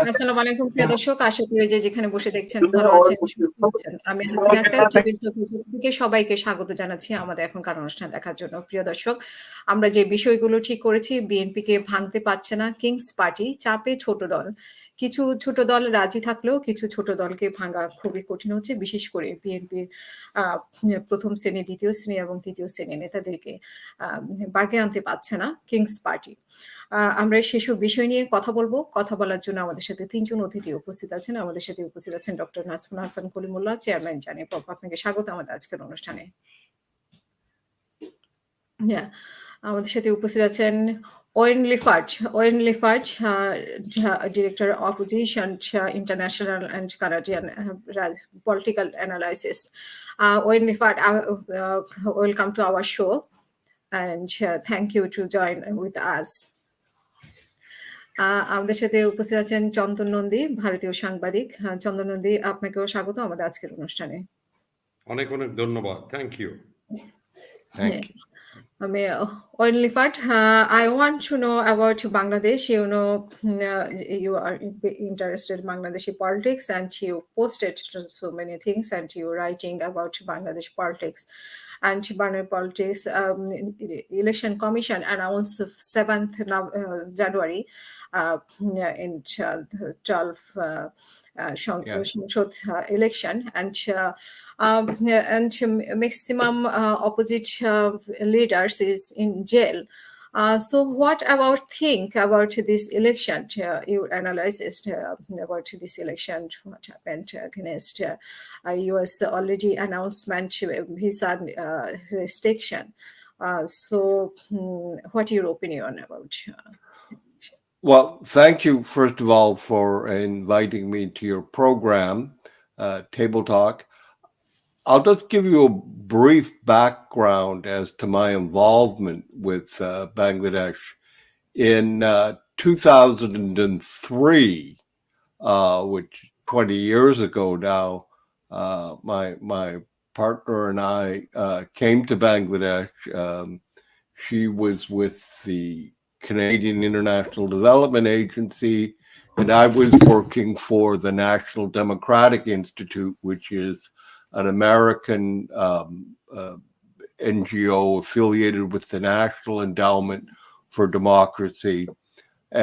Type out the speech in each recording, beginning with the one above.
আসসালামু আলাইকুম প্রিয় দর্শক। আশা করি যে যেখানে বসে দেখছেন ভালো আছেন, সুস্থ আছেন। আমি হাসিনা আক্তার টেবিল টক থেকে সবাইকে স্বাগত জানাচ্ছি আমাদের এখনকার অনুষ্ঠান দেখার জন্য। প্রিয় দর্শক, আমরা যে বিষয়গুলো ঠিক করেছি, বিএনপিকে ভাঙতে পারছে না কিংস পার্টি, চাপে ছোট দল। কিছু ছোট দল রাজি থাকলেও কিছু ছোট দলকে ভাঙা খুবই কঠিন হচ্ছে, বিশেষ করে বিএনপির প্রথম শ্রেণী, দ্বিতীয় শ্রেণী এবং তৃতীয় শ্রেণীর নেতাদেরকে বাগে আনতে পারছে না কিংস পার্টি। আমরা সেসব বিষয় নিয়ে কথা বলবো। কথা বলার জন্য আমাদের সাথে ৩ জন অতিথি উপস্থিত আছেন। আমাদের সাথে উপস্থিত আছেন ডক্টর নাজমুল হাসান কলিমুল্লাহ, চেয়ারম্যান জানিপপ। আপনাকে স্বাগত আমাদের আজকের অনুষ্ঠানে। আমাদের সাথে উপস্থিত আছেন Wayne Lafarge, director Opposition International and Canadian political analysis. Wayne Lafarge, welcome to our show and thank you to join with us. আমাদের সাথে উপস্থিত আছেন চন্দন নন্দী, ভারতীয় সাংবাদিক। চন্দন নন্দী, আপনাকেও স্বাগত আমাদের আজকের অনুষ্ঠানে। অনেক অনেক ধন্যবাদ। Thank you. Only part, I want to know about Bangladesh. You know, you are interested in Bangladeshi politics, and you posted so many things, and you writing about Bangladesh politics. And Bangladesh politics, election commission announced 7th January in 12 election, and maximum opposite leaders is in jail. So what think about this election? You analyze about this election, what happened against US already announcement visa restriction. So what your opinion about? Well, thank you, first of all, for inviting me to your program, Table Talk. I'll just give you a brief background as to my involvement with Bangladesh. In 2003, which 20 years ago now, my partner and I came to Bangladesh. She was with the Canadian International Development Agency, and I was working for the National Democratic Institute, which is an American NGO affiliated with the National Endowment for Democracy.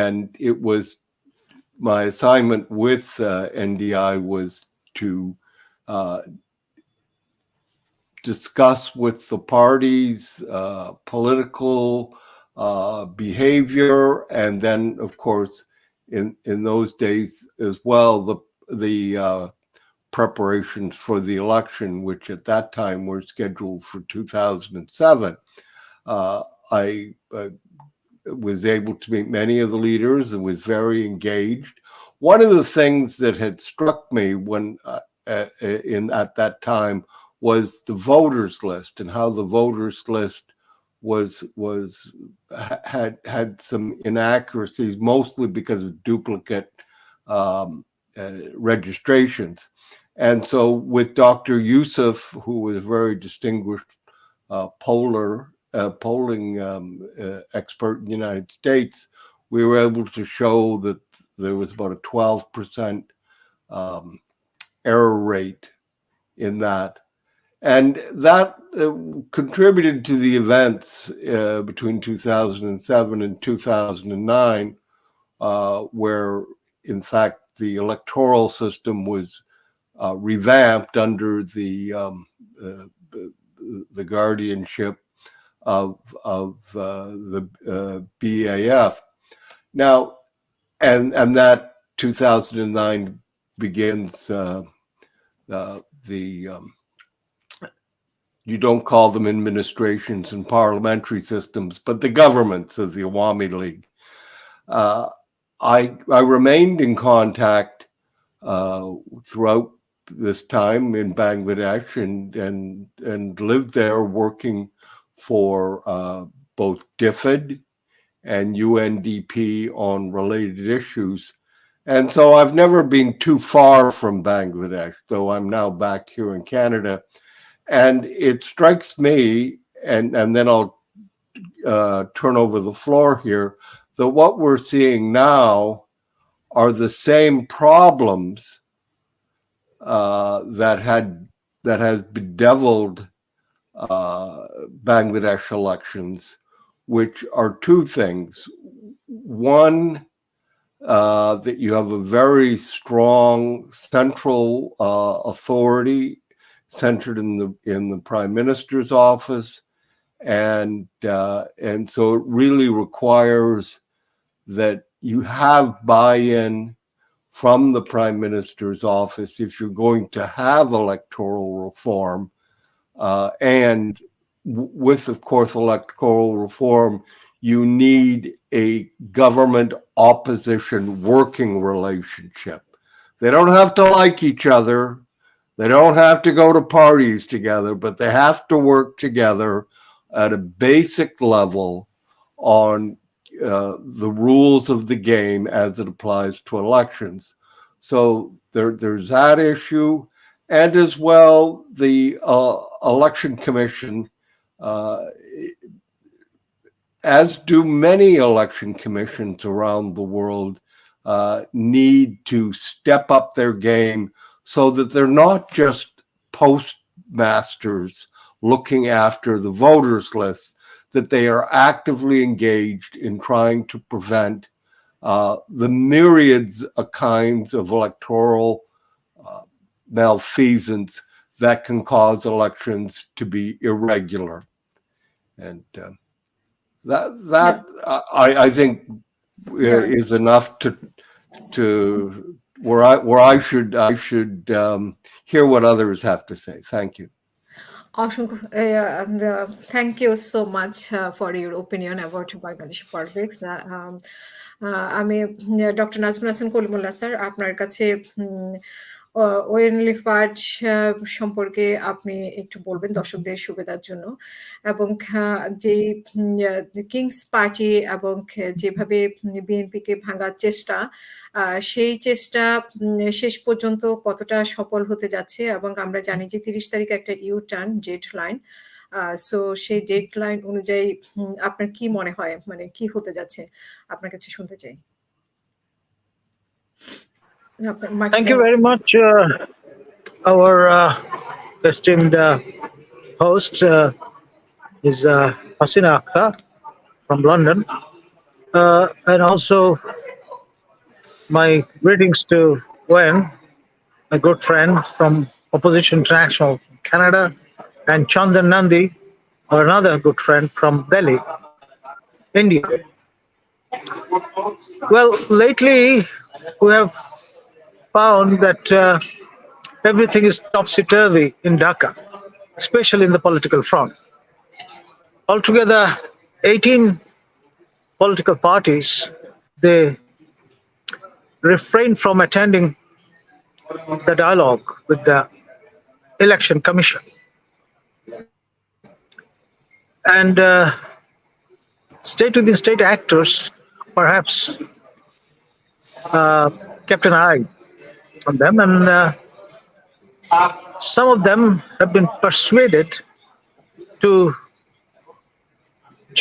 And it was my assignment with NDI was to discuss with the parties political behavior, and then, of course, in those days as well, the preparations for the election, which at that time were scheduled for 2007. I was able to meet many of the leaders and was very engaged. One of the things that had struck me when at that time was the voters list, and how the voters list had some inaccuracies, mostly because of duplicate registrations. And so with Dr. Yusuf, who was a very distinguished polling expert in the United States, we were able to show that there was about a 12% error rate in that. And that contributed to the events between 2007 and 2009, where, in fact, the electoral system was revamped under the guardianship of the BAF. Now, and that 2009 begins you don't call them administrations and parliamentary systems, but the governments of the Awami League. I remained in contact throughout this time in Bangladesh and lived there working for both DFID and UNDP on related issues. And so I've never been too far from Bangladesh, though I'm now back here in Canada. And it strikes me, and then I'll turn over the floor here, that what we're seeing now are the same problems that has bedeviled Bangladesh elections, which are two things. One, that you have a very strong central authority centered in the Prime Minister's office, and so it really requires that you have buy-in from the Prime Minister's office if you're going to have electoral reform, and with, of course, electoral reform, you need a government opposition working relationship. They don't have to like each other. They don't have to go to parties together, but they have to work together at a basic level on the rules of the game as it applies to elections. So there's that issue. And as well, the Election Commission, as do many election commissions around the world, need to step up their game so that they're not just postmasters looking after the voters list, that they are actively engaged in trying to prevent the myriads of kinds of electoral malfeasance that can cause elections to be irregular. And I think is enough to where I should hear what others have to say. Thank you. Thank you so much for your opinion about Bangladeshi politics. আমি doctor Nazmul Hasan Kalimullah sir, আপনার কাছে ওয়েনলি ফাজ সম্পর্কে আপনি একটু বলবেন দর্শকদের সুবিধার জন্য, এবং যেই কিংস পার্টি এবং যেভাবে বিএনপিকে ভাঙার চেষ্টা, সেই চেষ্টা শেষ পর্যন্ত কতটা সফল হতে যাচ্ছে, এবং আমরা জানি যে 30 তারিখ একটা U turn deadline. So সেই ডেড লাইন অনুযায়ী আপনার কি মনে হয়, মানে কি হতে যাচ্ছে, আপনার কাছে শুনতে চাই। Thank you very much, our esteemed host is Hasina Akhtar from London, and also my greetings to Wen, a good friend from Opposition International Canada, and Chandan Nandi, another good friend from Delhi, India. Well, lately we have found that everything is topsy-turvy in Dhaka, especially in the political front. Altogether, 18 political parties, they refrain from attending the dialogue with the Election Commission. And state-within-state actors perhaps kept an eye on them, and some of them have been persuaded to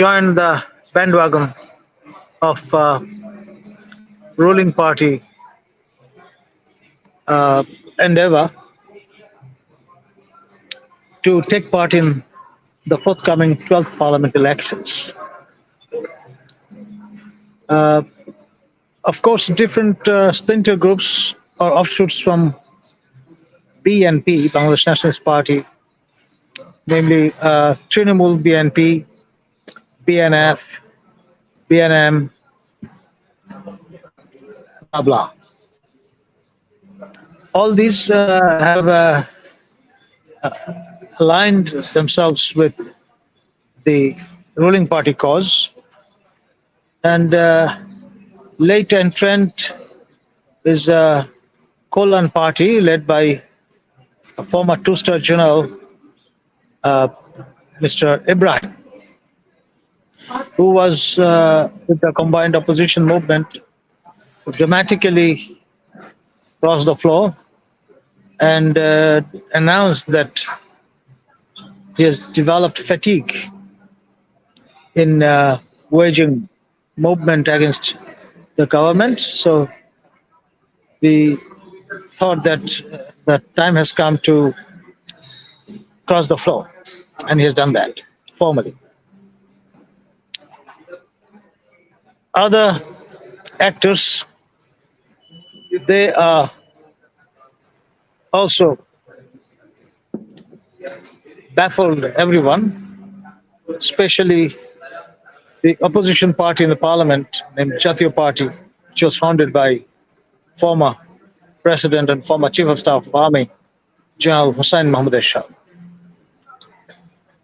join the bandwagon of ruling party endeavor to take part in the forthcoming 12th parliament elections. Of course, different splinter groups or offshoots from BNP, Bangladesh Nationalist Party, namely Trinamool BNP, BNF, BNM, blah, blah. All these have aligned themselves with the ruling party cause, and late entrant is a Kollan party led by a former two-star general, Mr. Ibrahim, who was with the combined opposition movement, dramatically crossed the floor and announced that he has developed fatigue in waging movement against the government. So we thought that the time has come to cross the floor, and he has done that formally. Other actors, they are also baffled everyone, especially the opposition party in the parliament named Jatiya Party, which was founded by former president and former chief of staff of army, General Hussain Mohammad Shah.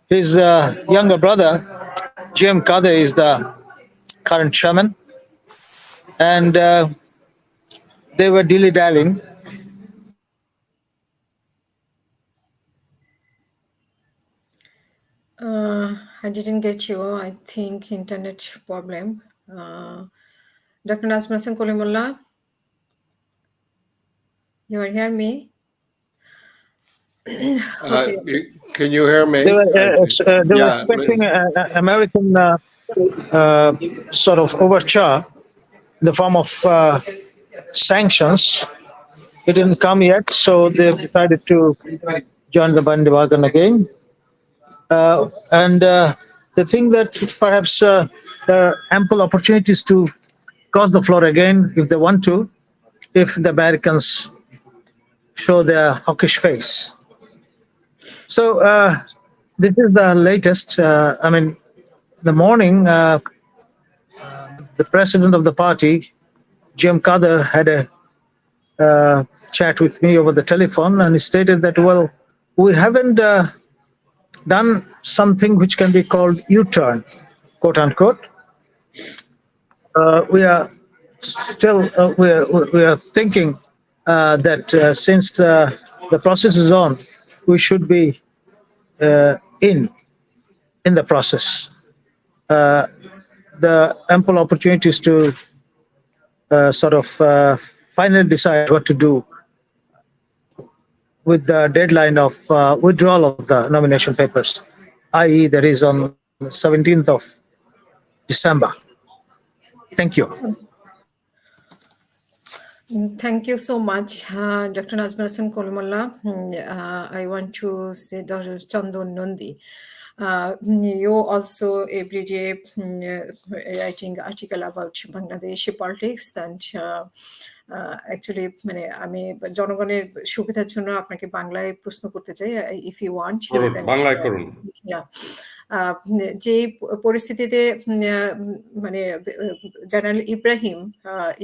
His younger brother, J.M. Kadir, is the current chairman, and they were dilly-dallying. I didn't get you. I think internet problem. Dr. Nazm Hasan Kalimullah, you are hear me? Okay. Can you hear me? They were, they were Yeah, expecting an American sort of overture in the form of sanctions. It didn't come yet, so they've decided to join the Bandi bargain again. And they think that perhaps there are ample opportunities to cross the floor again if they want to, if the Americans show their hawkish face. So this is the latest. I mean, in the morning, the president of the party, Jim Kadir, had a chat with me over the telephone, and he stated that, well, we haven't done something which can be called U-turn, quote unquote. We are still we are thinking that since the process is on, we should be in the process. The ample opportunities to sort of finally decide what to do with the deadline of withdrawal of the nomination papers, i.e., that is on the 17th of December. Thank you. Thank you so much, Dr. Nazm Hasan Kalimullah. I want to say Dr. Chandon Nandi. You also every day writing article about Bangladeshi politics, and actually মানে আমি জনগণের সুবিধার জন্য আপনাকে বাংলায় প্রশ্ন করতে চাই, if you want you can বাংলায় করুন। যে পরিস্থিতিতে মানে জেনারেল ইব্রাহিম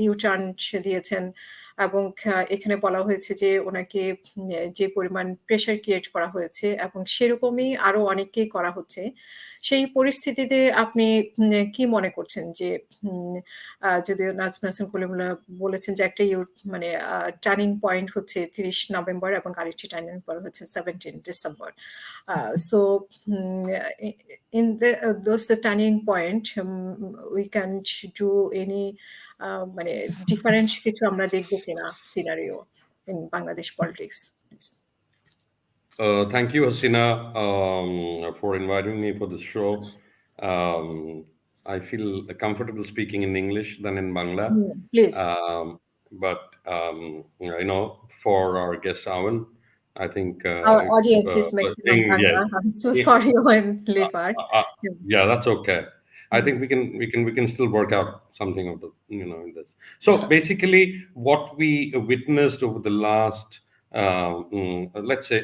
ইউটার্ন দিয়েছেন, এবং এখানে বলা হয়েছে যে ওনাকে যে পরিমাণ প্রেশার ক্রিয়েট করা হয়েছে এবং সেরকমই আরো অনেককেই করা হচ্ছে, সেই পরিস্থিতিতে আপনি কি মনে করছেন যে যদিও নাজম হাসান কলিমুল্লাহ বলেছেন যে একটা মানে টার্নিং পয়েন্ট হচ্ছে 30 নভেম্বর এবং আরেকটি টার্নিং পয়েন্ট হচ্ছে 17 December, so in those turning point we can do any মানে ডিফারেন্ট কিছু আমরা দেখবো কিনা scenario in Bangladesh politics. Thank you, Hasina, for inviting me for this show. I feel comfortable speaking in English than in Bangla. Please. But you know, for our guest Awan, I think our audience is maximum Bangla. Yeah. I'm so sorry when Leopard. Yeah, that's okay. I think we can still work out something of the in this. So basically, what we witnessed over the last let's say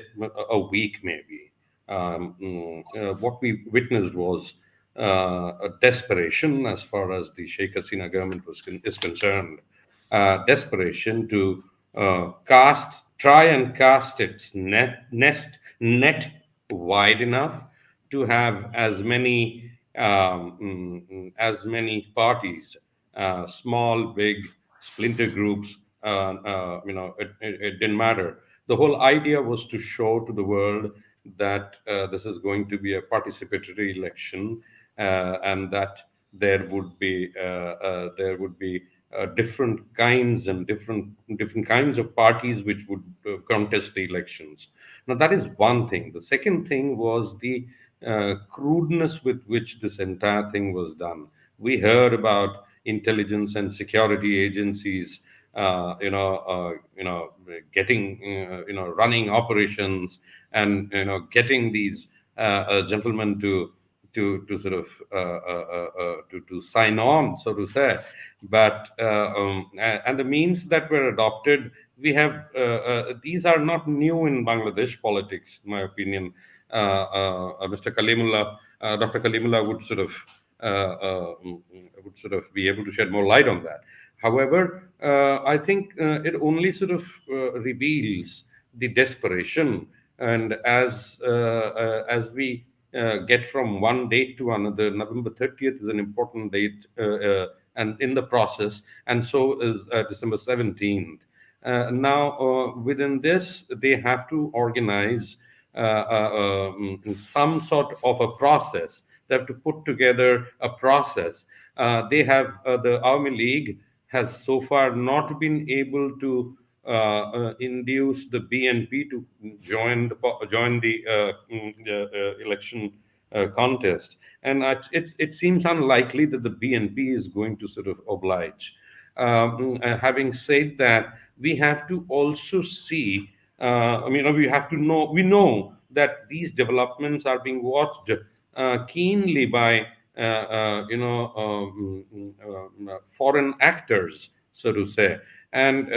a week maybe, what we witnessed was a desperation as far as the Sheikh Hasina government is concerned. Desperation to try and cast its net wide enough to have as many parties, small, big, splinter groups. It didn't matter. The whole idea was to show to the world that this is going to be a participatory election, and that there would be different kinds and different kinds of parties which would contest the elections. Now that is one thing. The second thing was the crudeness with which this entire thing was done. We heard about intelligence and security agencies, getting, running operations, and getting these gentlemen to sort of to sign on, so to say. But and the means that were adopted, we have these are not new in Bangladesh politics, in my opinion. Mr. Kalimullah, Dr. Kalimullah would sort of be able to shed more light on that. However, I think it only sort of reveals the desperation, and as we get from one date to another, November 30th is an important date, and in the process, and so is December 17th. Now, within this, they have to organize some sort of a process. They have to put together a process. The Army League has so far not been able to induce the BNP to join the election contest, and it seems unlikely that the BNP is going to sort of oblige. Having said that, we have to also see. We know that these developments are being watched keenly by foreign actors, so to say, and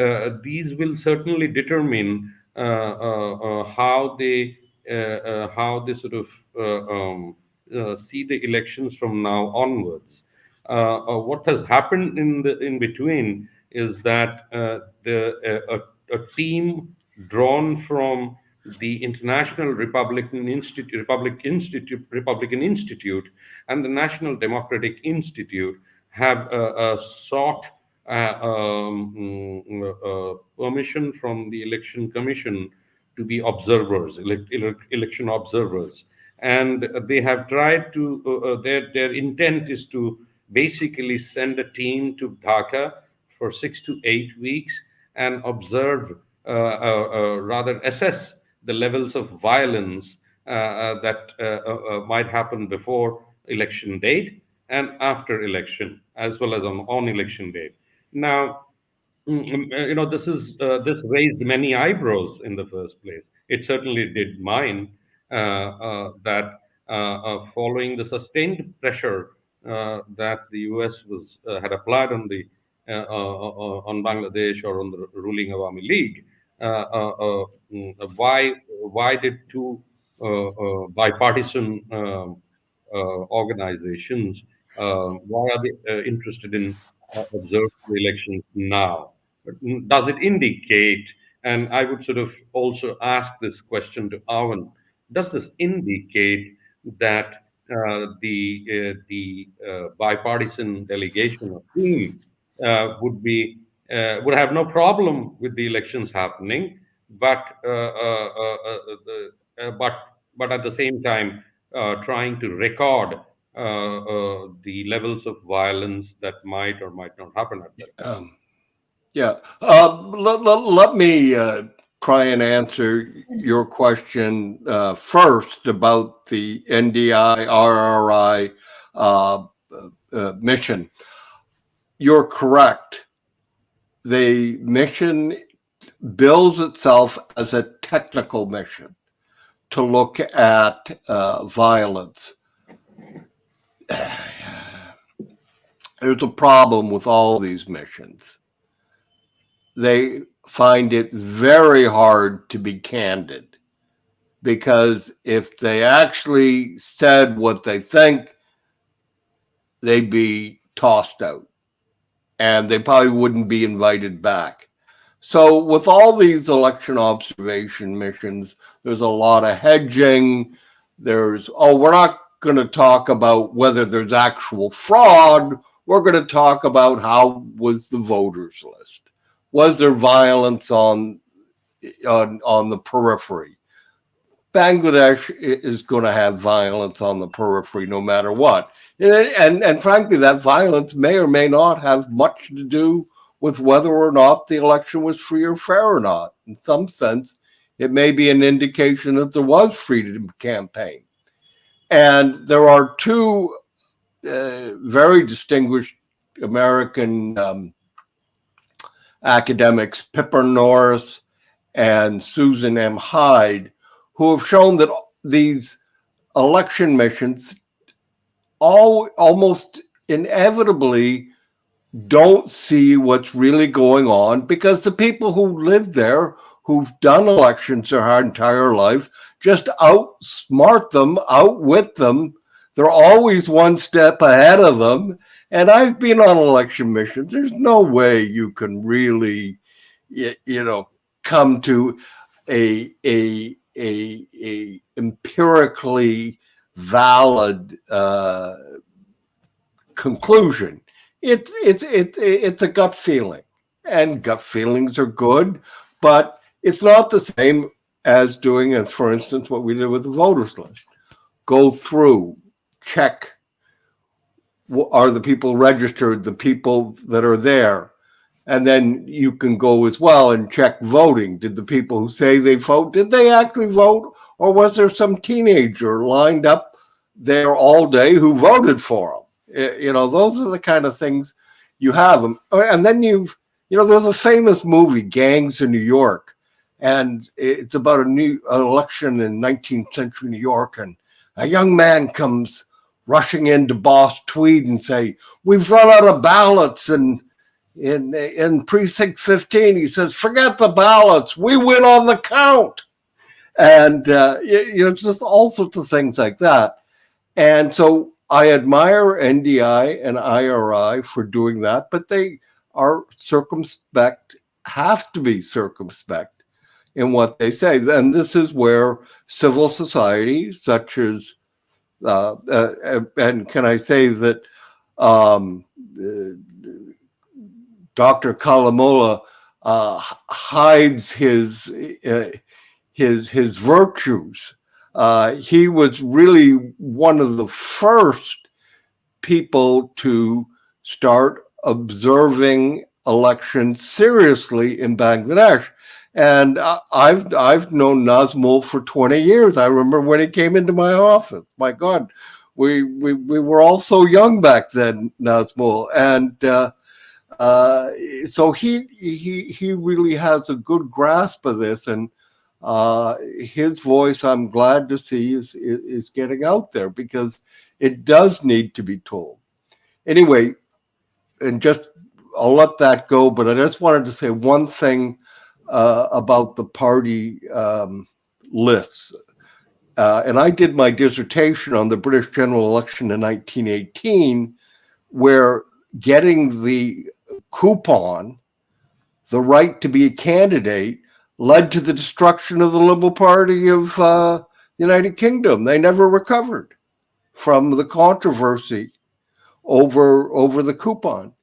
these will certainly determine how they sort of see the elections from now onwards. What has happened in between is that a team drawn from the International Republican Institute and the National Democratic Institute have sought permission from the Election Commission to be observers, election observers, and they have tried to. Their intent is to basically send a team to Dhaka for 6 to 8 weeks and observe, rather assess the levels of violence that might happen before election date and after election, as well as on election date. Now, this raised many eyebrows in the first place. It certainly did mine. That following the sustained pressure that the U.S. had applied on Bangladesh or on the ruling Awami League, why did two bipartisan organizations, why are they interested in observing the elections now? Does it indicate, and I would sort of also ask this question to Awan, does this indicate that the bipartisan delegation or team would have no problem with the elections happening, but but at the same time trying to record the levels of violence that might or might not happen at that time? Yeah. Let me try and answer your question first about the NDI RRI mission. You're correct. The mission bills itself as a technical mission to look at violence. There's a problem with all these missions. They find it very hard to be candid, because if they actually said what they think, they'd be tossed out and they probably wouldn't be invited back. So with all these election observation missions, there's a lot of hedging. We're not going to talk about whether there's actual fraud. We're going to talk about how was the voters list. Was there violence on the periphery? Bangladesh is going to have violence on the periphery no matter what. And frankly, that violence may or may not have much to do with whether or not the election was free or fair or not. In some sense, it may be an indication that there was freedom of campaign. And there are two very distinguished American academics, Pippa Norris and Susan M. Hyde, who have shown that these election missions almost inevitably don't see what's really going on, because the people who live there, who've done elections their entire life, just outsmart them, outwit them. They're always one step ahead of them. And I've been on election missions. There's no way you can really, come to a empirically valid conclusion. It's a gut feeling, and gut feelings are good, but it's not the same as doing it. For instance, what we did with the voters list: go through, check, are the people registered, the people that are there, and then you can go as well and check voting. Did the people who say they vote, did they actually vote, or was there some teenager lined up there all day who voted for them? Those are the kind of things you have them. And then there's a famous movie, Gangs in New York, and it's about a new election in 19th century New York, and a young man comes rushing into Boss Tweed and say, "We've run out of ballots," and in precinct 15, he says, "Forget the ballots, we win on the count." And just all sorts of things like that. And so I admire NDI and IRI for doing that, but they are circumspect, have to be circumspect in what they say. And this is where civil society, such as, and can I say that Dr. Kalamola hides his virtues. He was really one of the first people to start observing elections seriously in Bangladesh. And I've known Nazmul for 20 years. I remember when he came into my office. My God, we were all so young back then, Nazmul. And so he really has a good grasp of this, and his voice, I'm glad to see, is getting out there, because it does need to be told. Anyway, and just I'll let that go, but I just wanted to say one thing about the party lists. And I did my dissertation on the British general election in 1918, where getting the coupon, the right to be a candidate, led to the destruction of the Liberal Party of the United Kingdom. They never recovered from the controversy over the coupon.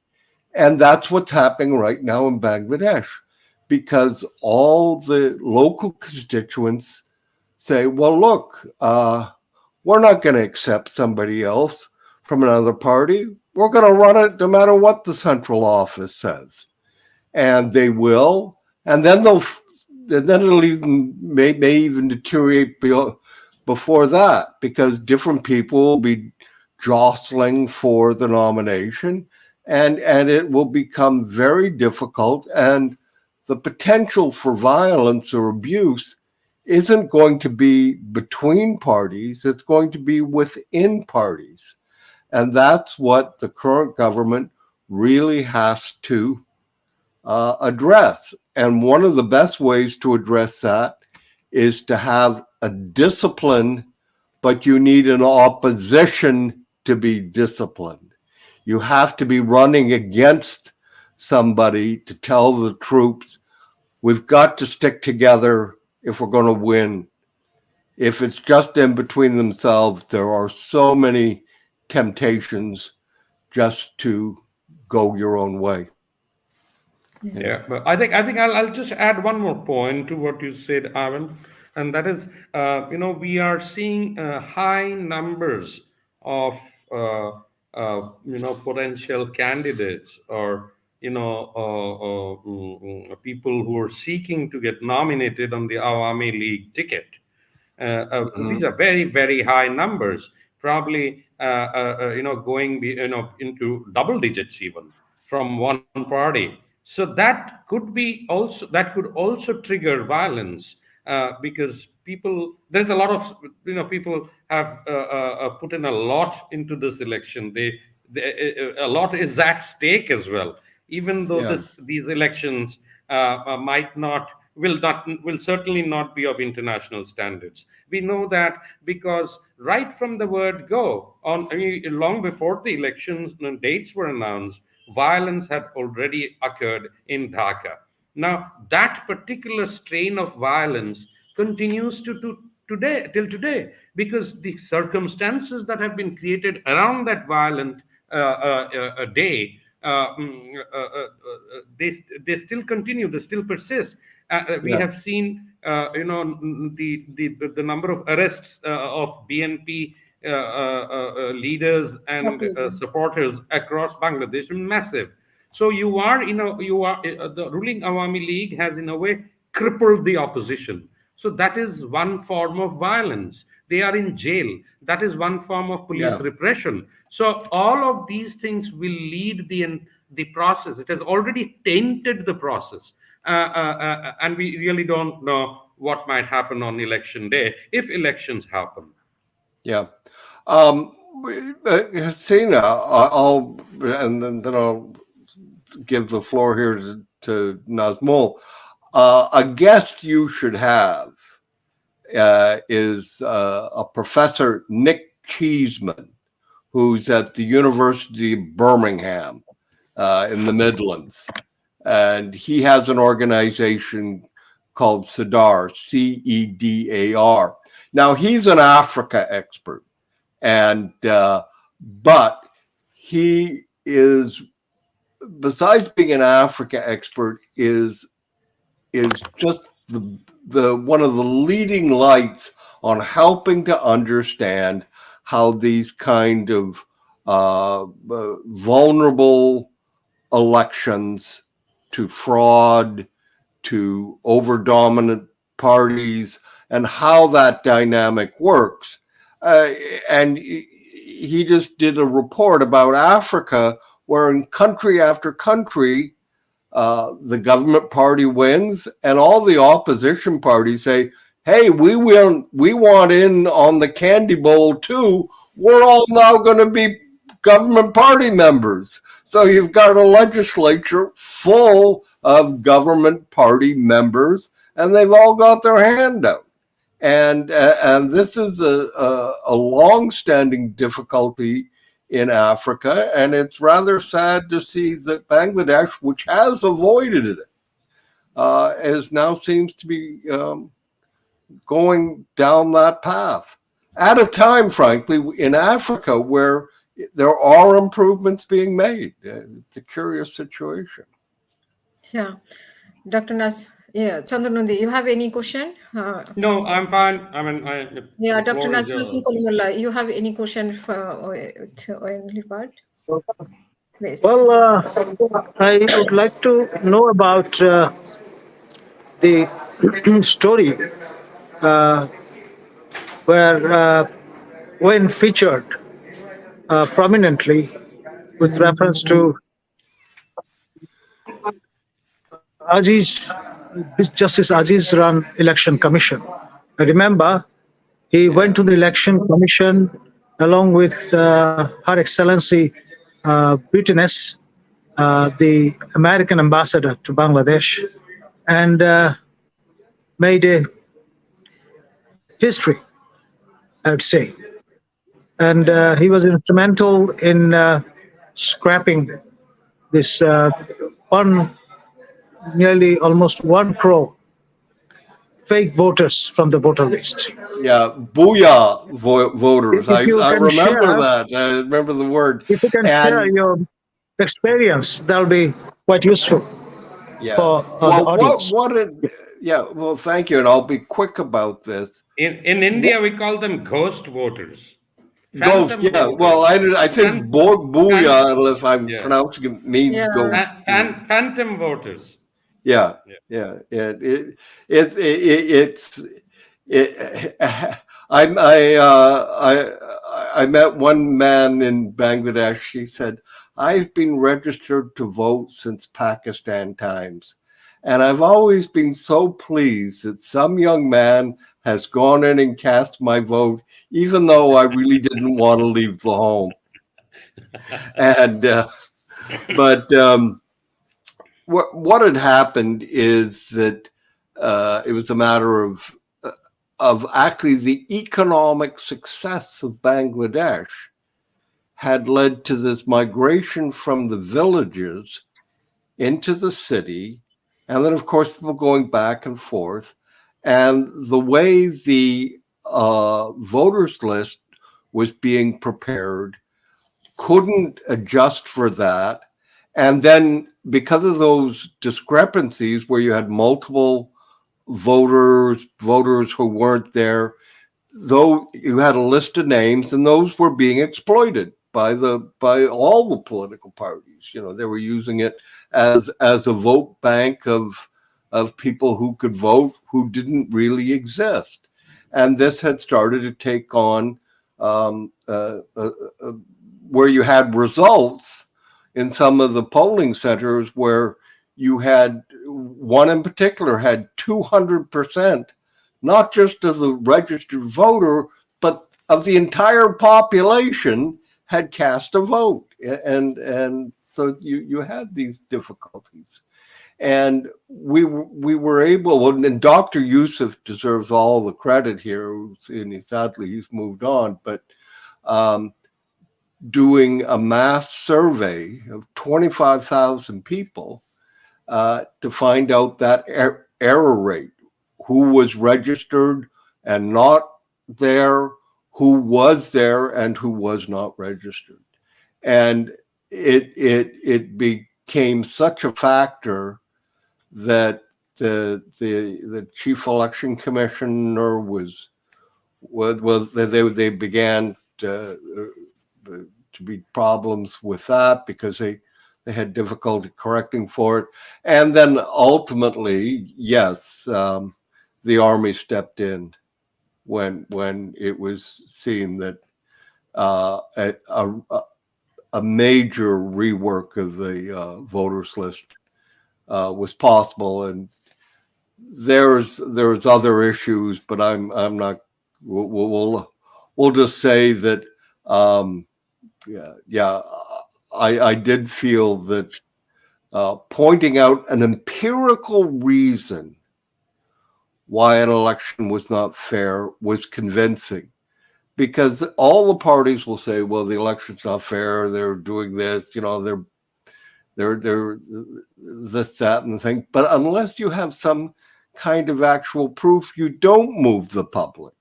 And that's what's happening right now in Bangladesh, because all the local constituents say, well, look, we're not going to accept somebody else from another party. We're going to run it no matter what the central office says. And they will. And then it'll even may even deteriorate before that, because different people will be jostling for the nomination, and it will become very difficult, and the potential for violence or abuse isn't going to be between parties, it's going to be within parties. And that's what the current government really has to address. And one of the best ways to address that is to have a discipline, but you need an opposition to be disciplined. You have to be running against somebody to tell the troops, we've got to stick together if we're going to win. If it's just in between themselves, there are so many temptations just to go your own way. Yeah, but I think I'll just add one more point to what you said, Aaron, and that is, we are seeing high numbers of potential candidates, or people who are seeking to get nominated on the Awami League ticket. These are very, very high numbers, probably going into double digits even from one party. So that could also trigger violence, because there's a lot of people have put in a lot into this election. A lot is at stake as well, even though Yeah. these elections might not will certainly not be of international standards. We know that because right from the word go on, I mean, long before the elections dates were announced, violence had already occurred in Dhaka. Now that particular strain of violence continues to today till today, because the circumstances that have been created around that violent day, they still continue, they still persist. We Yeah. have seen, the number of arrests of BNP leaders and Absolutely. supporters across Bangladesh massive. So the ruling Awami League has in a way crippled the opposition. So that is one form of violence. They are in jail. That is one form of police Yeah. repression. So all of these things will lead the process. It has already tainted the process, and we really don't know what might happen on election day if elections happen. Yeah. Hasina, then I'll give the floor here to Nazmul. A guest you should have is a Professor Nick Cheeseman, who's at the University of Birmingham in the Midlands. And he has an organization called CEDAR, CEDAR. Now, he's an Africa expert, but he is, besides being an Africa expert, is just the one of the leading lights on helping to understand how these kind of vulnerable elections to fraud, to over-dominant parties, and how that dynamic works. And he just did a report about Africa, where in country after country, the government party wins, and all the opposition parties say, "Hey, we want in on the candy bowl too. We're all now going to be government party members." So you've got a legislature full of government party members, and they've all got their hand out. And this is a long-standing difficulty in Africa, and it's rather sad to see that Bangladesh, which has avoided it, is now seems to be going down that path at a time, frankly, in Africa where there are improvements being made. It's a curious situation. Yeah. Dr. Nas, Chandranundi, you have any question? No, I'm fine. I mean, Dr. Nazrul Kalimullah, you have any question for any part? Please. Well, I would like to know about the story where when featured prominently with reference to Justice Aziz run Election Commission. I remember he went to the Election Commission along with Her Excellency Buteness, the American ambassador to Bangladesh, and made a history, I would say. And he was instrumental in scrapping this nearly almost 1 crore fake voters from the voter list. Yeah, booyah voters. I remember share, that. I remember the word. If you can share your experience, that'll be quite useful for the audience. Well, thank you, and I'll be quick about this. In India, we call them ghost voters. Ghost, voters. Well, I think booyah, unless I'm pronouncing it, means ghost. Phantom voters. Yeah. It's it, I met one man in Bangladesh. He said, "I've been registered to vote since Pakistan times, and I've always been so pleased that some young man has gone in and cast my vote, even though I really didn't want to leave the home." And but what had happened is that it was a matter of actually the economic success of Bangladesh had led to this migration from the villages into the city, and then of course people going back and forth, and the way the voters list was being prepared couldn't adjust for that. And then because of those discrepancies where you had multiple voters who weren't there, though you had a list of names, and those were being exploited by all the political parties. You know, they were using it as a vote bank of people who could vote who didn't really exist. And this had started to take on where you had results in some of the polling centers where you had one in particular had 200%, not just of the registered voter, but of the entire population had cast a vote. And so you had these difficulties. And we were able, and Dr. Yusuf deserves all the credit here, and sadly he's moved on, but doing a mass survey of 25,000 people to find out that error rate, who was registered and not there, who was there and who was not registered. And it became such a factor that the chief election commissioner they began to be problems with that because they had difficulty correcting for it. And then ultimately, yes, the army stepped in when it was seen that a major rework of the voters list was possible. And there's other issues, but I'm not. We'll just say that I did feel that pointing out an empirical reason why an election was not fair was convincing, because all the parties will say, well, the election's not fair, they're doing this, you know, they're this, that, and the thing. But unless you have some kind of actual proof, you don't move the public.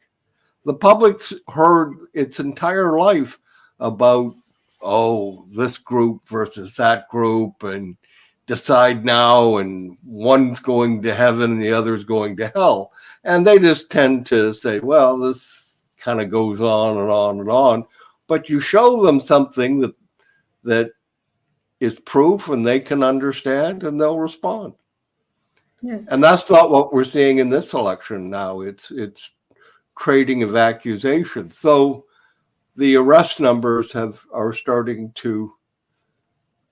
The public's heard its entire life about, oh, this group versus that group, and decide now, and one's going to heaven and the other's going to hell. And they just tend to say, well, this kind of goes on and on and on. But you show them something that is proof and they can understand, and they'll respond. Yeah. And that's not what we're seeing in this election now. It's trading of accusations. So the arrest numbers are starting to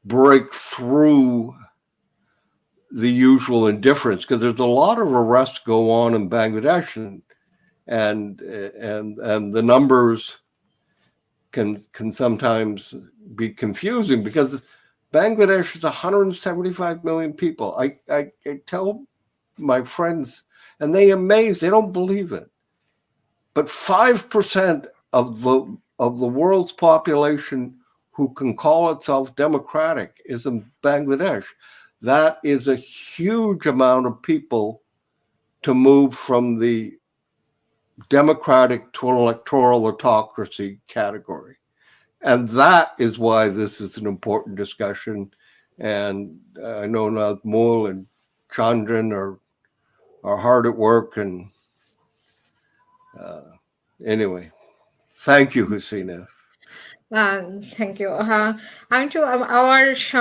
break through the usual indifference, because there's a lot of arrests go on in Bangladesh, and the numbers can sometimes be confusing, because Bangladesh is 175 million people. I tell my friends, and they don't believe it, but 5% of the world's population who can call itself democratic is in Bangladesh. That is a huge amount of people to move from the democratic to an electoral autocracy category. And that is why this is an important discussion. And I know Nazmul and Chandran are hard at work. And anyway, thank you, Hasina. Thank you. Our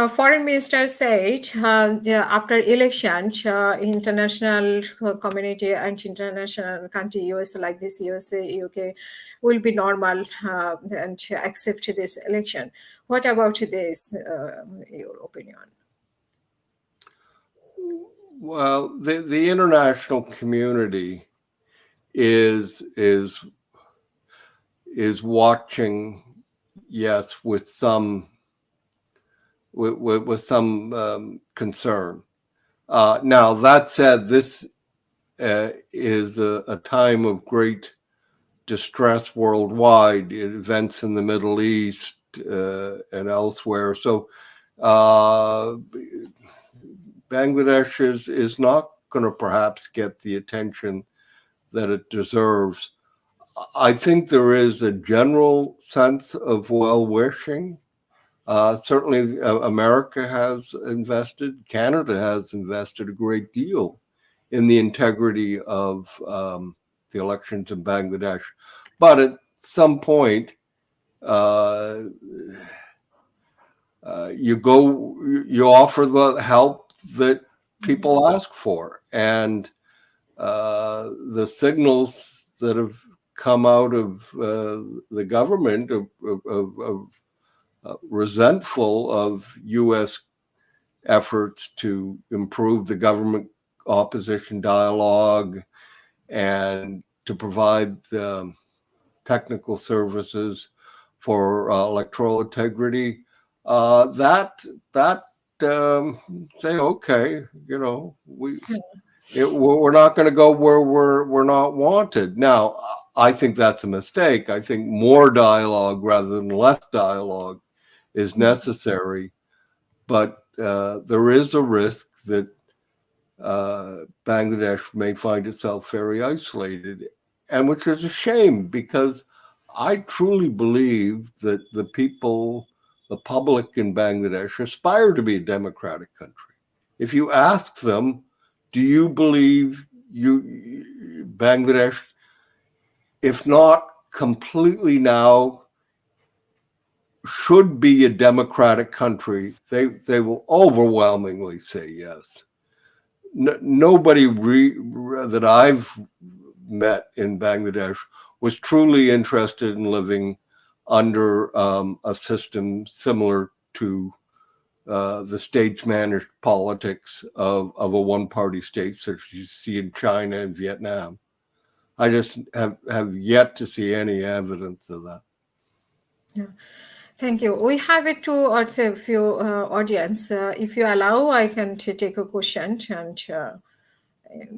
foreign minister said after elections, international community and international country, US like this, USA, UK, will be normal and accept this election. What about this? Your opinion? Well, the international community is watching, yes, with some concern. Now, that said, this is a time of great distress worldwide, events in the Middle East and elsewhere. So Bangladesh is not going to perhaps get the attention that it deserves. I think there is a general sense of well-wishing. Certainly, America has invested, Canada has invested a great deal in the integrity of the elections in Bangladesh. But at some point, you offer the help that people ask for. And the signals that have come out of the government of resentful of U.S. efforts to improve the government opposition dialogue and to provide technical services for electoral integrity, that say, okay, you know, we're not going to go where we're not wanted. Now, I think that's a mistake. I think more dialogue rather than less dialogue is necessary, but there is a risk that Bangladesh may find itself very isolated, and which is a shame, because I truly believe that the people, the public in Bangladesh, aspire to be a democratic country. If you ask them, do you believe Bangladesh, if not completely now, should be a democratic country, they will overwhelmingly say yes. Nobody that I've met in Bangladesh was truly interested in living under a system similar to the state-managed politics of a one-party state, such as you see in China and Vietnam. I just have yet to see any evidence of that. Yeah. Thank you. We have a few audience. If you allow, I can take a question and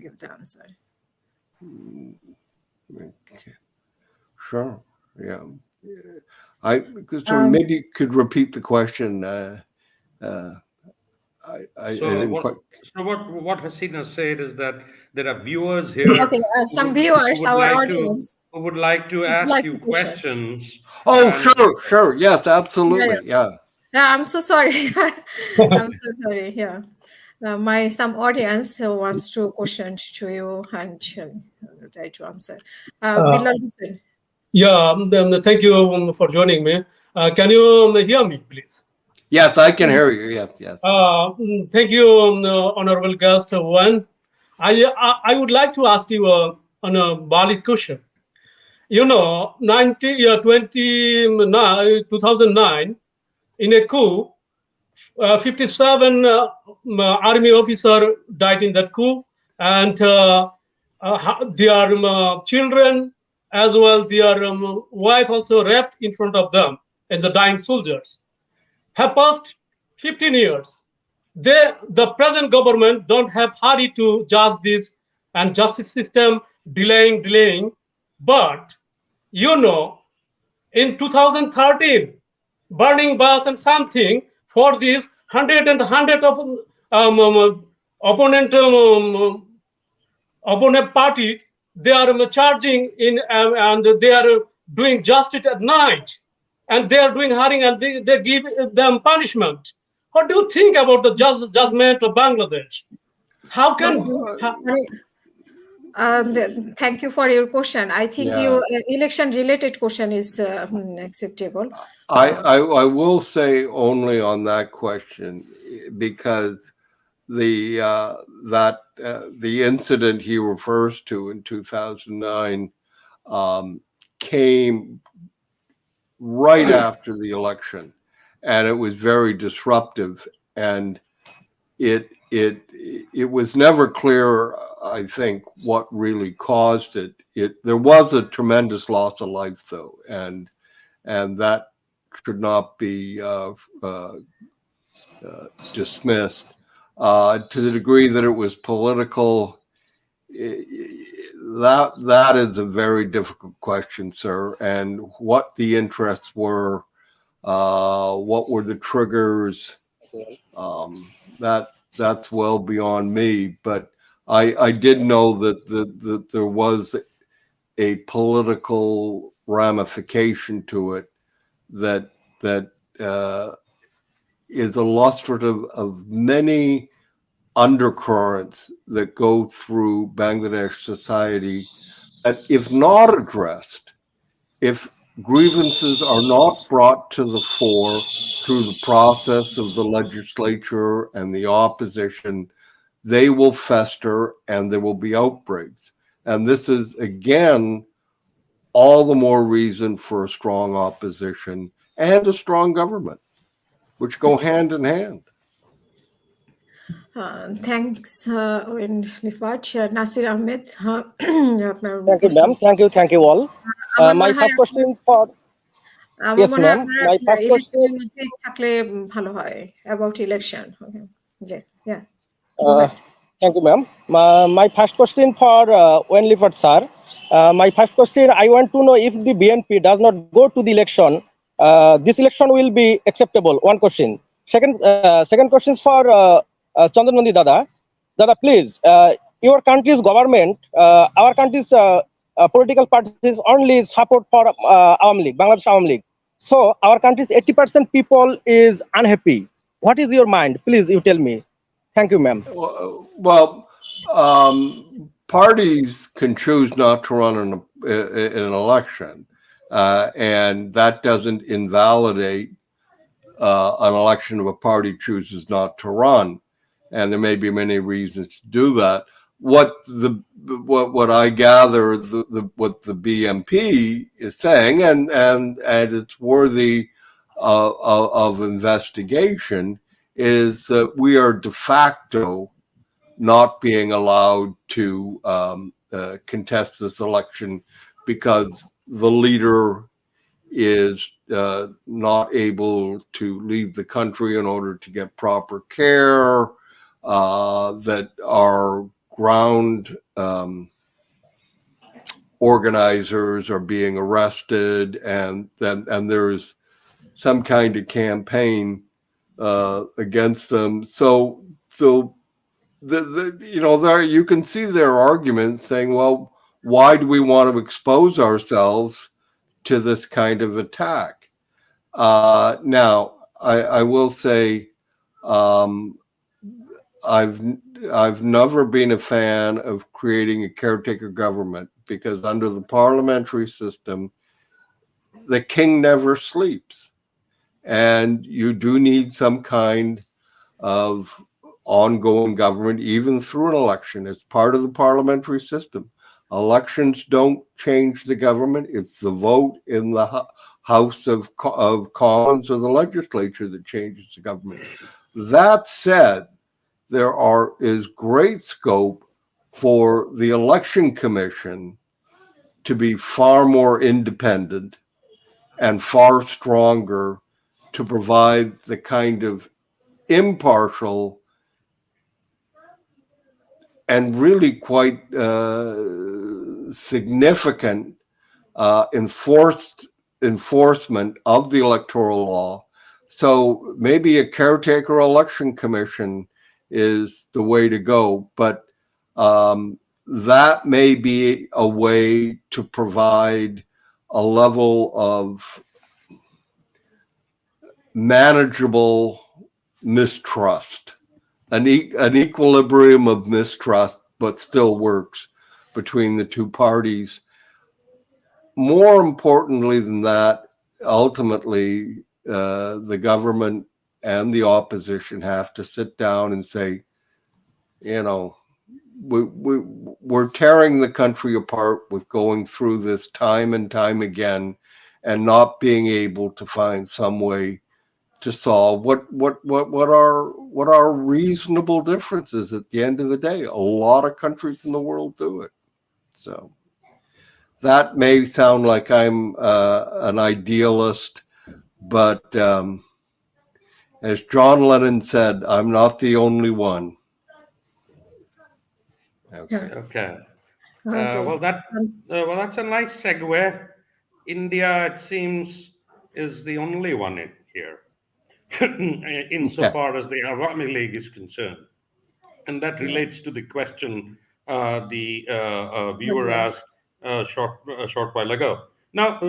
give the answer. Okay. Sure. Yeah. Maybe you could repeat the question. What Hasina said is that there are viewers here. Okay, some viewers, our audience, who would like to ask you questions. Oh, sure. Yes, absolutely. Yeah. I'm so sorry. I'm so sorry. Yeah. Some audience wants to question to you and try to answer. Bilal Hussain. Yeah, thank you for joining me. Can you hear me, please? Yes, I can hear you. Yes. Thank you, honorable guest. One, I would like to ask you a valid question. You know, 2009, in a coup, 57 army officers died in that coup, and their children, as well their wife, also raped in front of them, and the dying soldiers. Have passed 15 years. The present government don't have hurry to judge this, and justice system delaying. But you know, in 2013, burning bus and something for this hundred of opponent party, they are charging in and they are doing justice at night, and they are doing hurrying, and they give them punishment. What do you think about the judgment of Bangladesh? How can Thank you for your question. I think Yeah. your election-related question is acceptable. I will say only on that question because the the incident he refers to in 2009 came right after the election, and it was very disruptive, and it was never clear, I think, what really caused it. There was a tremendous loss of life though, and that should not be dismissed. To the degree that it was political, that is a very difficult question, sir. And what the interests were, what were the triggers, that's well beyond me. But I did know that there was a political ramification to it that is illustrative of many undercurrents that go through Bangladesh society that, if not addressed, if grievances are not brought to the fore through the process of the legislature and the opposition, they will fester and there will be outbreaks. And this is, again, all the more reason for a strong opposition and a strong government, which go hand in hand. Thanks, Rifat. Nasir Ahmed, আপনার Thank you, ma'am. Thank you all. আমার My মনে হয় first question for আমার yes, মনে হয় ma'am. আপনারা My first ইলেকশনের question. মধ্যে থাকলে ভালো হয় about election. Okay. Yeah. Go Uh, ahead. Thank you, ma'am. My first question for Wen Lippert, sir. My first question, I want to know if the BNP does not go to the election, this election will be acceptable. One question. Second question is for Chandran Nandi Dada. Dada, please, your country's government, our country's political parties only support for Awami League, Bangladesh Awami League. So our country's 80% people is unhappy. What is your mind? Please, you tell me. Thank you, ma'am. Well, parties can choose not to run in an election, and that doesn't invalidate an election if a party chooses not to run. And there may be many reasons to do that. What I gather, what the BMP is saying, and it's worthy of investigation, is that we are de facto not being allowed to contest this election because the leader is not able to leave the country in order to get proper care, that our ground organizers are being arrested, and there's some kind of campaign against them. So there you can see their arguments saying, well, why do we want to expose ourselves to this kind of attack? Now, I will say, I've never been a fan of creating a caretaker government because under the parliamentary system, the king never sleeps, and you do need some kind of ongoing government, even through an election. It's part of the parliamentary system. Elections don't change the government. It's the vote in the House of Commons or the legislature that changes the government. That said, there is great scope for the election commission to be far more independent and far stronger to provide the kind of impartial and really quite significant enforcement of the electoral law. So maybe a caretaker election commission is the way to go, but that may be a way to provide a level of manageable mistrust, an equilibrium of mistrust, but still works between the two parties. More importantly than that, ultimately, the government and the opposition have to sit down and say, you know, we're tearing the country apart with going through this time and time again and not being able to find some way to solve what are reasonable differences at the end of the day. A lot of countries in the world do it. So that may sound like I'm an idealist, but as John Lennon said, I'm not the only one. Yeah. Okay. Okay. Well, that's a nice segue. India, it seems, is the only one in here, insofar as the Awami League is concerned. And that relates to the question the viewer Yes. asked a short while ago. Now,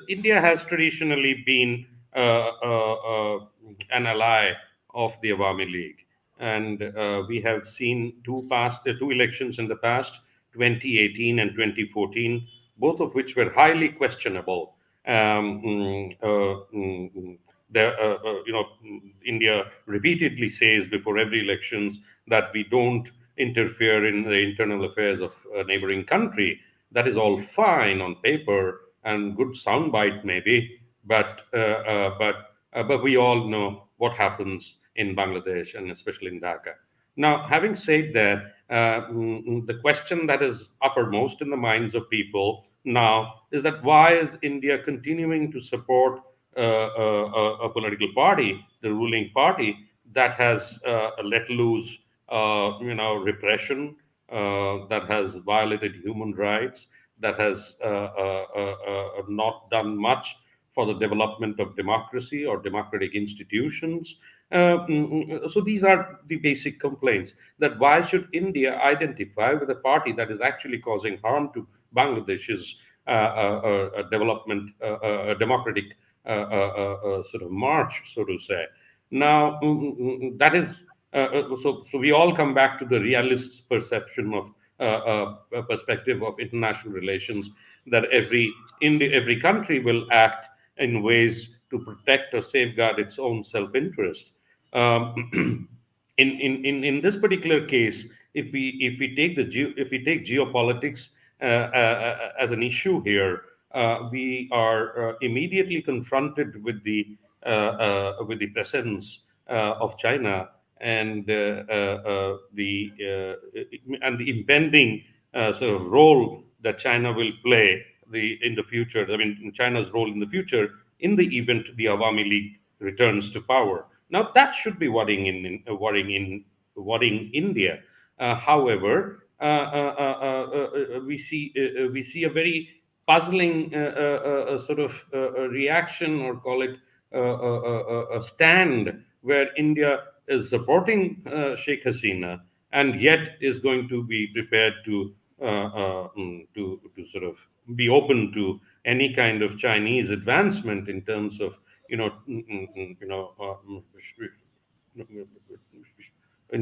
India has traditionally been an ally of the Awami League, and we have seen two elections in the past, 2018 and 2014, both of which were highly questionable. India repeatedly says before every elections that we don't interfere in the internal affairs of a neighboring country. That is all fine on paper and good soundbite maybe, but we all know what happens in Bangladesh and especially in Dhaka. Now, having said that, the question that is uppermost in the minds of people now is that why is India continuing to support a political party, the ruling party, that has let loose, repression, that has violated human rights, that has not done much for the development of democracy or democratic institutions. So these are the basic complaints, that why should India identify with a party that is actually causing harm to Bangladesh's development, a democratic sort of march, so to say. Now, that is so we all come back to the realist's perception of perspective of international relations, that every country will act in ways to protect or safeguard its own self-interest. In this particular case, if we take geopolitics as an issue here, we are immediately confronted with the presence of China and the impending sort of role that China will play in the future. I mean, China's role in the future in the event the Awami League returns to power. Now, that should be worrying India. However, we see a very puzzling sort of reaction, or call it a stand, where India is supporting Sheikh Hasina and yet is going to be prepared to sort of be open to any kind of Chinese advancement in terms of in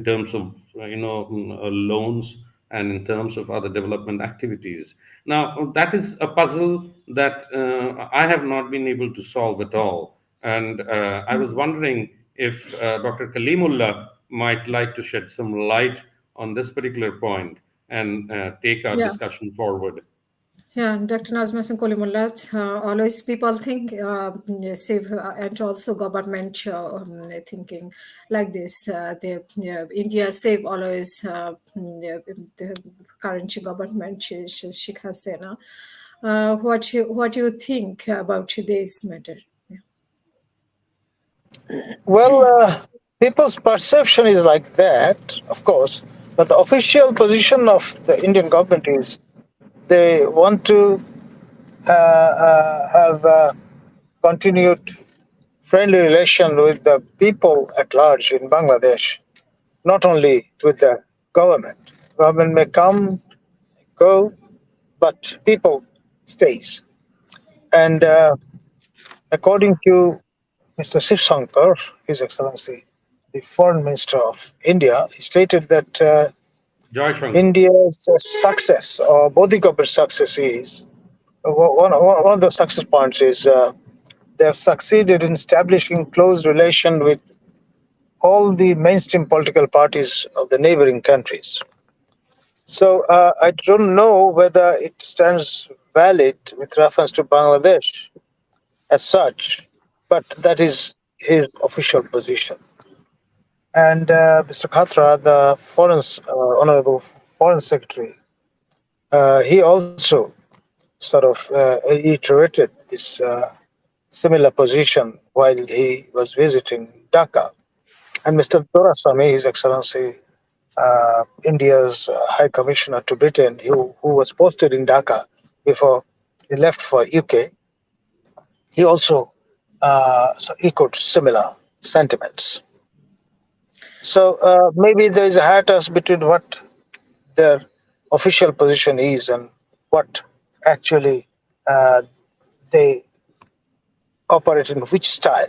terms of loans and in terms of other development activities. Now, that is a puzzle that I have not been able to solve at all. And I was wondering if Dr. Kalimullah might like to shed some light on this particular point and take our discussion forward. Yeah, Dr. Nazma Singh Kolimullah, always people think save and also government thinking like this. India save always the current government Sheikh Hasina. What do you think about this matter? Well, people's perception is like that, of course, but the official position of the Indian government is they want to have continued friendly relation with the people at large in Bangladesh, not only with the government. Government may come, go, but people stays. And according to Mr. Shiv Shankar, His Excellency, the Foreign Minister of India, he stated that Joy Shankar. India's success, or Bodhi Kapoor's success, is one of the success points is they have succeeded in establishing close relation with all the mainstream political parties of the neighboring countries. So I don't know whether it stands valid with reference to Bangladesh as such, but that is his official position. And Mr. Khatra, the Honorable Foreign Secretary, he also sort of reiterated this similar position while he was visiting Dhaka. And Mr. Dorasamy, His Excellency, India's High Commissioner to Britain, who was posted in Dhaka before he left for UK, he also echoed similar sentiments. So maybe there is a hiatus between what their official position is and what actually uh, they operate in which style.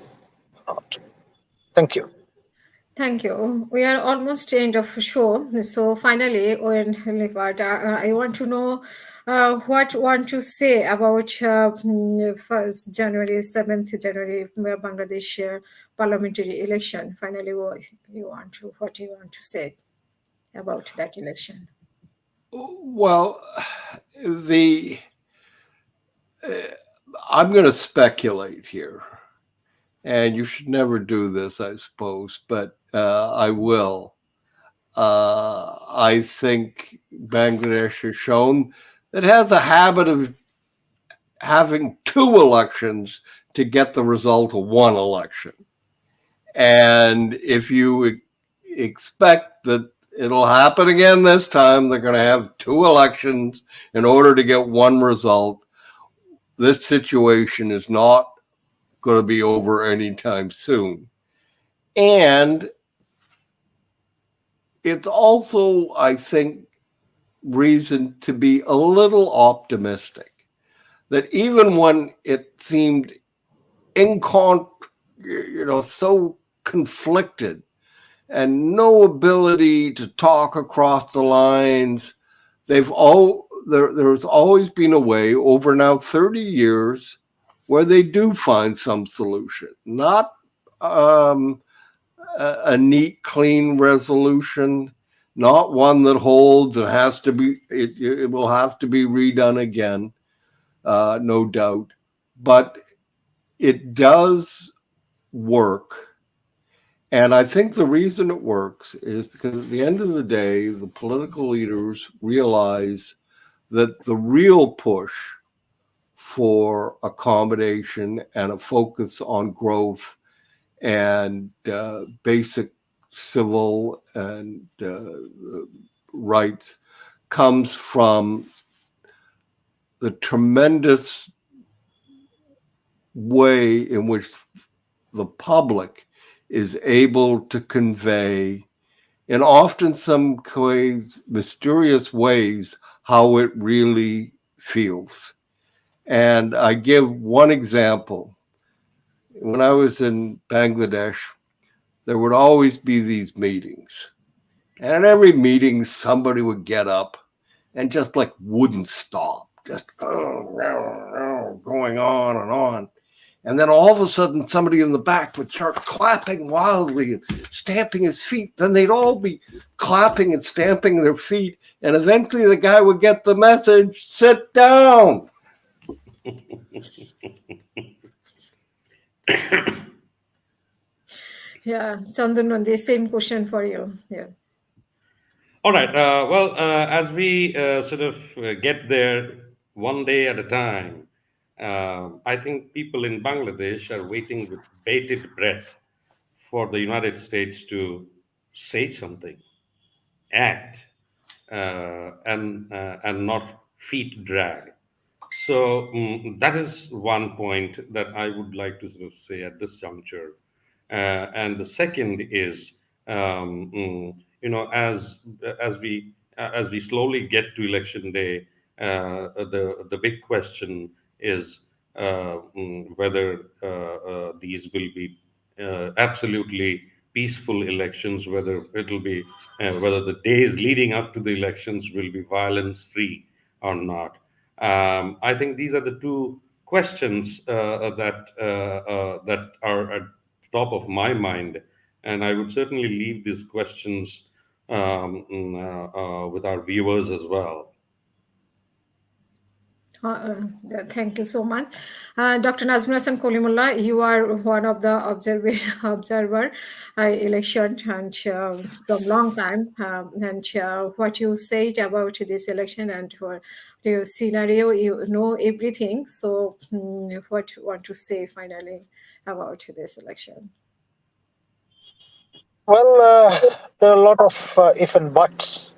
Not. Thank you. Thank you. We are almost end of show. So finally, Owen Levard, I want to know what you want to say about 1st January, 7th January, Bangladesh parliamentary election. Finally, what you want to say about that election? Well, the I'm going to speculate here, and you should never do this, I suppose, but I will. I think Bangladesh has shown that it has a habit of having two elections to get the result of one election. And if you expect that it'll happen again this time, they're going to have two elections in order to get one result. This situation is not going to be over anytime soon. And it's also, I think, reason to be a little optimistic that even when it seemed so conflicted and no ability to talk across the lines, there's always been a way over now 30 years where they do find some solution, not a neat, clean resolution, not one that holds and has to be, it will have to be redone again, no doubt. But it does work. And I think the reason it works is because at the end of the day, the political leaders realize that the real push for accommodation and a focus on growth and basic civil and rights comes from the tremendous way in which the public is able to convey, in often some ways, mysterious ways, how it really feels. And I give one example. When I was in Bangladesh, there would always be these meetings. And at every meeting, somebody would get up and just like wouldn't stop, just going on and on. And then all of a sudden, somebody in the back would start clapping wildly and stamping his feet. Then they'd all be clapping and stamping their feet. And eventually the guy would get the message, sit down. Yeah, Chandan, the same question for you. Yeah. All right. As we sort of get there one day at a time, I think people in Bangladesh are waiting with bated breath for the United States to say something, act, and not feet drag. So that is one point that I would like to sort of say at this juncture. And the second is, as we slowly get to election day, the big question is whether these will be absolutely peaceful elections, whether it'll be whether the days leading up to the elections will be violence free or not. I think these are the two questions that are at top of my mind, and I would certainly leave these questions with our viewers as well. Thank you so much. Dr. Nazmur Hasan Kalimullah, you are one of the observer election and from long time. And what you said about this election and what the scenario, you know everything. So what you want to say finally about this election? Well, there are a lot of if and buts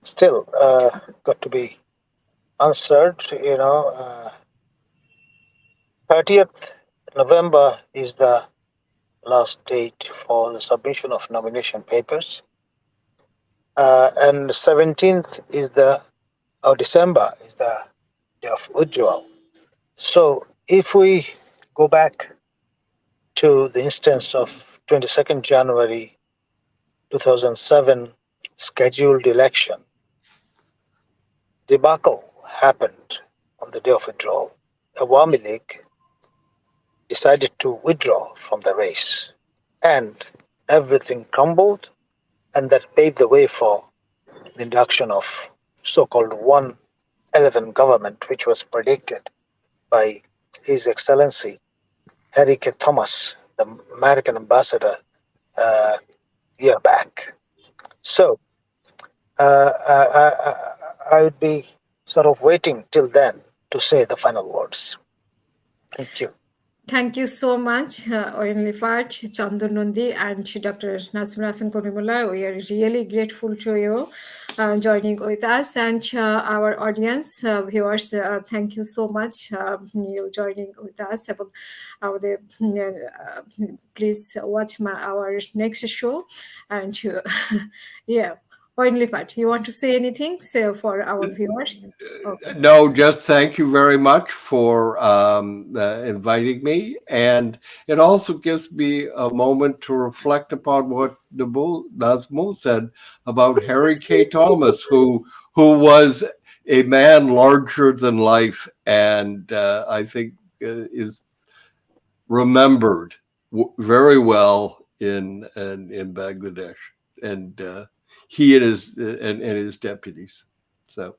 still got to be answered. 30th November is the last date for the submission of nomination papers. And 17th is December is the day of withdrawal. So if we go back to the instance of 22nd January 2007 scheduled election, debacle happened on the day of withdrawal. The Awami League decided to withdraw from the race, and everything crumbled, and that paved the way for the induction of so-called 111 government, which was predicted by His Excellency Harry K. Thomas, the American ambassador, year back. So I would be sort of waiting till then to say the final words. Thank you. Thank you so much, Oyen Lifat, Chandan Nundi, and Dr. Nazmur Hasan Kalimullah. We are really grateful to you joining with us, and our audience, viewers, thank you so much you joining with us. Please watch our next show, and yeah. Oyen Lifat, you want to say anything for our viewers? Okay. No, just thank you very much for inviting me. And it also gives me a moment to reflect upon what Nazmul said about Harry K. Thomas, who was a man larger than life, and I think is remembered very well in Bangladesh, and he and his deputies. So.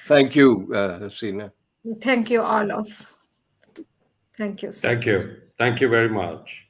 Thank you, Hasina. Thank you all of. Thank you so much. Thank you very much.